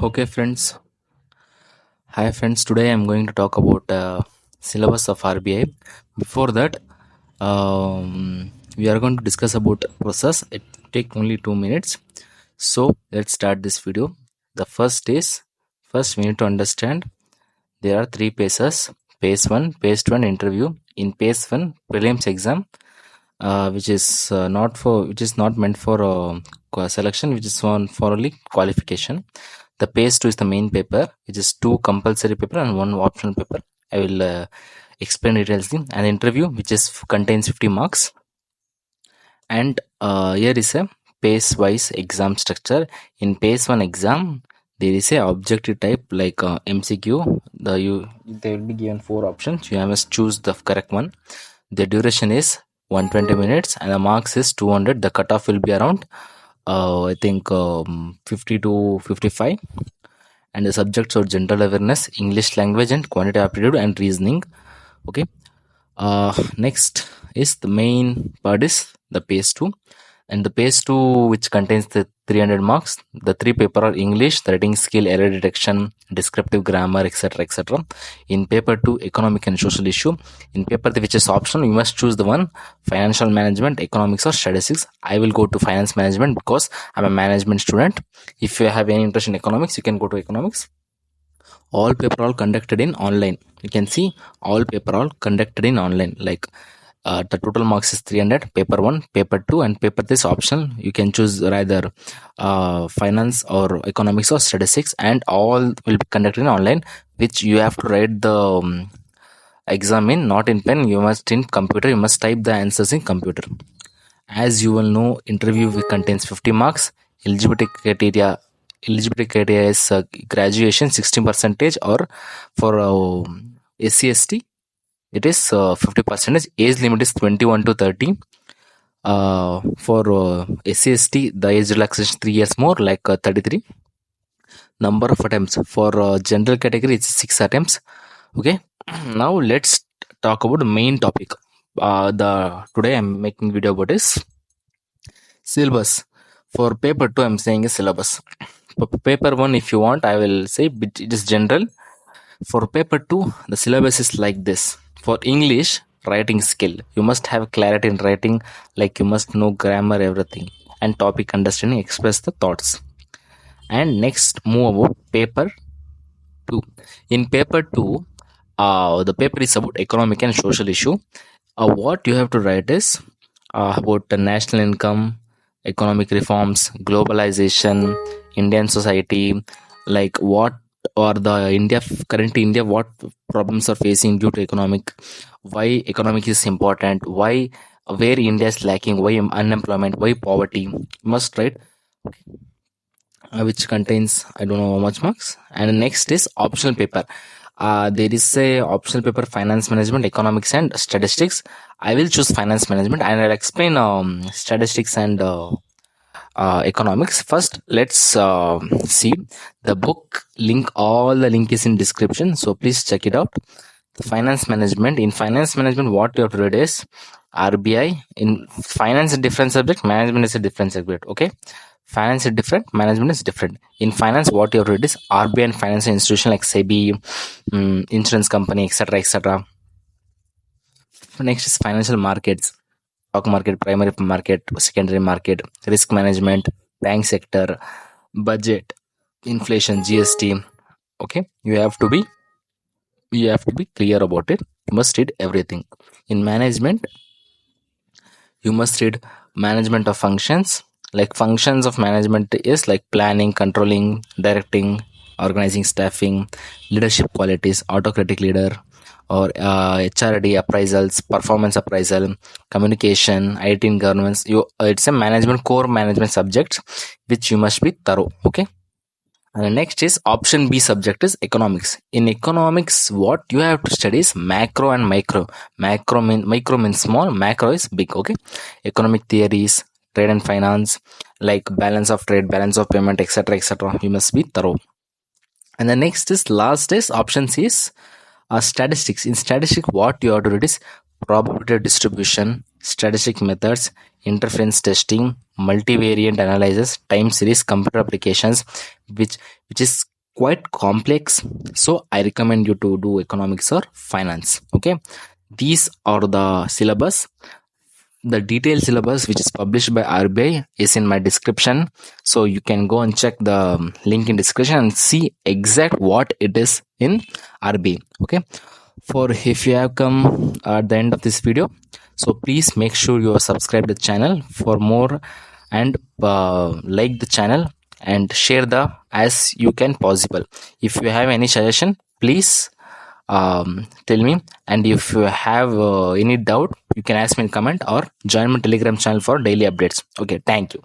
Okay, friends. Hi, friends. Today I'm going to talk about syllabus of RBI. Before that, we are going to discuss about process. It take only 2 minutes. So let's start this video. The first we need to understand there are three phases: phase one, phase two, and interview. In phase one, prelims exam, which is not meant for selection, which is one for only qualification. The phase two is the main paper, which is two compulsory paper and one optional paper. I will explain details. And interview, which is contains 50 marks. And here is a phase wise exam structure. In phase one exam, there is a objective type like MCQ. They will be given four options. You must choose the correct one. The duration is 120 minutes and the marks is 200. The cutoff will be around I think 50 to 55. And the subjects are general awareness, English language, and quantitative aptitude and reasoning. Okay. Next is the main part is the phase two, and the phase two, which contains the 300 marks. The three paper are English, the writing skill, error detection, descriptive grammar, etc., etc. In paper two, economic and social issue. In paper three, which is optional, you must choose the one: financial management, economics, or statistics. I will go to finance management because I'm a management student. If you have any interest in economics, you can go to economics. All paper all conducted in online. You can see all paper all conducted in online. Like the total marks is 300. Paper 1, paper 2, and paper 3 is optional. You can choose either finance or economics or statistics, and all will be conducted in online, which you have to write the exam in, not in pen. You must in computer. You must type the answers in computer. As you will know, interview contains 50 marks. Eligibility criteria is graduation 16 percentage, or for SC/ST it is 50 percentage. Age limit is 21 to 30. For SC/ST, the age relaxation 3 years more, like 33. Number of attempts for general category, it's 6 attempts. Okay. Now let's talk about the main topic. The today I'm making video about is syllabus. For paper 2, I'm saying a syllabus. For paper 1, if you want, I will say it is general. For paper 2, the syllabus is like this. For English, writing skill, you must have clarity in writing, like you must know grammar, everything, and topic understanding, express the thoughts. And next, move about paper 2. In paper 2, the paper is about economic and social issue. What you have to write is about the national income, economic reforms, globalization, Indian society, like what or the India, what problems are facing due to economic, why economic is important, why where India is lacking, why unemployment, why poverty. You must write, which contains I don't know how much marks. And next is optional paper. There is a optional paper: finance management, economics, and statistics. I will choose finance management, and I'll explain statistics and economics. First, let's see the book link. All the link is in description, so please check it out. The finance management. In finance management, what you have to read is RBI. In finance is a different subject, management is a different subject. Okay, finance is different, management is different. In finance, what you have to read is RBI and financial institution like SEBI, insurance company, etc., etc. Next is financial markets: stock market, primary market, secondary market, risk management, bank sector, budget, inflation, GST. Okay, you have to be clear about it. You must read everything. In management, you must read management of functions. Like functions of management is like planning, controlling, directing, organizing, staffing, leadership qualities, autocratic leader, or HRD appraisals, performance appraisal, communication, IT and governance. It's a management core management subject which you must be thorough. Okay. And the next is option B subject is economics. In economics, what you have to study is macro and micro. Micro means small, macro is big. Okay. Economic theories, trade and finance, like balance of trade, balance of payment, etc., etc. You must be thorough. And the next is last is option C is statistics. In statistics, what you have to read is probability distribution, statistic methods, interference testing, multivariate analysis, time series, computer applications, which is quite complex. So I recommend you to do economics or finance. Okay, these are the syllabus. The detailed syllabus which is published by RBI is in my description, so you can go and check the link in description and see exact what it is in RBI. Okay, for if you have come at the end of this video, so please make sure you are subscribed to the channel for more, and like the channel and share the as you can possible. If you have any suggestion, please tell me, and if you have any doubt, you can ask me in comment or join my Telegram channel for daily updates. Okay, thank you.